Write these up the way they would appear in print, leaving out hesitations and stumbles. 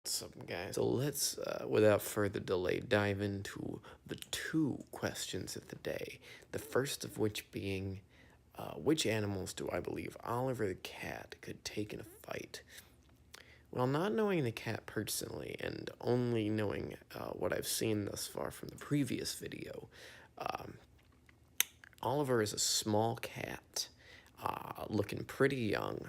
What's up, guys? So let's, without further delay, dive into the two questions of the day. The first of which being, which animals do I believe Oliver the cat could take in a fight? Well, not knowing the cat personally and only knowing what I've seen thus far from the previous video, um, Oliver is a small cat, looking pretty young,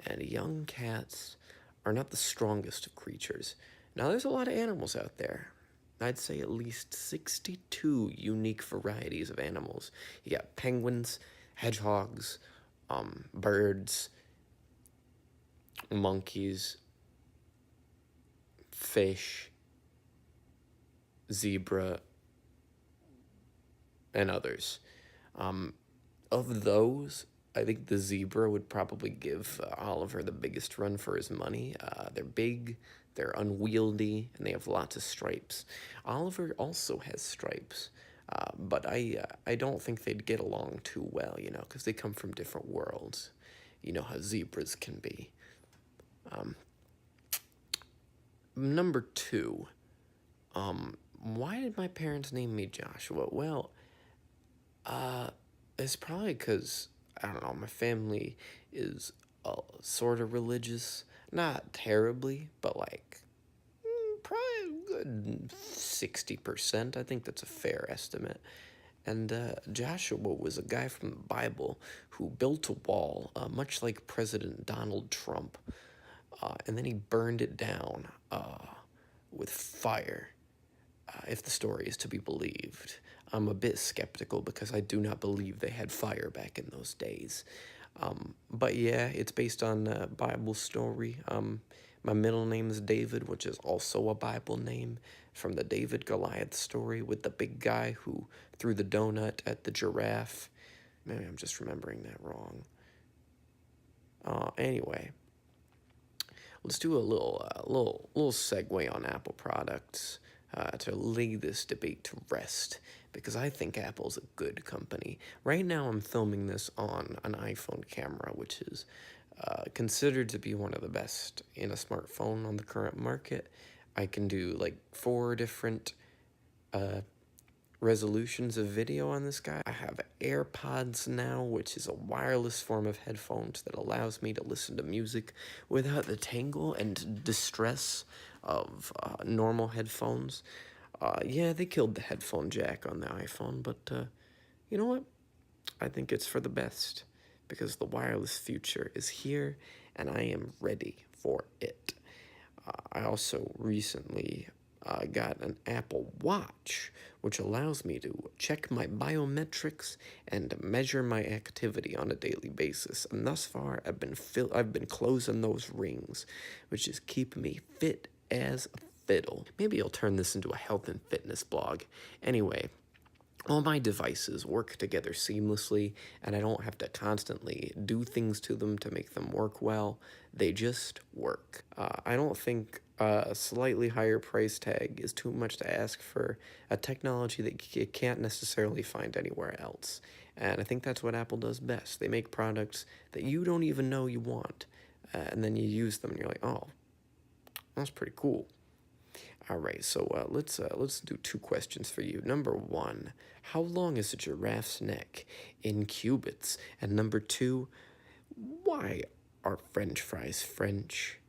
and young cats are not the strongest of creatures. Now, there's a lot of animals out there. I'd say at least 62 unique varieties of animals. You got penguins, hedgehogs, birds, monkeys, fish, zebra, and others. Of those, I think the zebra would probably give Oliver the biggest run for his money. They're big, they're unwieldy, and they have lots of stripes. Oliver also has stripes, but I don't think they'd get along too well, you know, because they come from different worlds. You know how zebras can be. Number two, why did my parents name me Joshua? Well, it's probably because, I don't know, my family is sort of religious. Not terribly, but like, probably a good 60%. I think that's a fair estimate. And Joshua was a guy from the Bible who built a wall, much like President Donald Trump, and then he burned it down with fire, if the story is to be believed. I'm a bit skeptical because I do not believe they had fire back in those days. But yeah, it's based on a Bible story. My middle name is David, which is also a Bible name from the David Goliath story with the big guy who threw the donut at the giraffe. Maybe I'm just remembering that wrong. Anyway, let's do a little segue on Apple products to lay this debate to rest, because I think Apple's a good company. Right now, I'm filming this on an iPhone camera, which is considered to be one of the best in a smartphone on the current market. I can do like 4 different resolutions of video on this guy. I have AirPods now, which is a wireless form of headphones that allows me to listen to music without the tangle and distress of normal headphones. Yeah, they killed the headphone jack on the iPhone, but you know what? I think it's for the best, because the wireless future is here and I am ready for it. I also recently got an Apple Watch, which allows me to check my biometrics and measure my activity on a daily basis. And thus far, I've been closing those rings, which is keeping me fit as a fiddle. Maybe I'll turn this into a health and fitness blog. Anyway, all my devices work together seamlessly, and I don't have to constantly do things to them to make them work well. They just work. I don't think a slightly higher price tag is too much to ask for a technology that you can't necessarily find anywhere else. And I think that's what Apple does best. They make products that you don't even know you want, and then you use them and you're like, oh, that's pretty cool. All right, so let's do 2 questions for you. Number 1, how long is a giraffe's neck in cubits? And number 2, why are French fries French?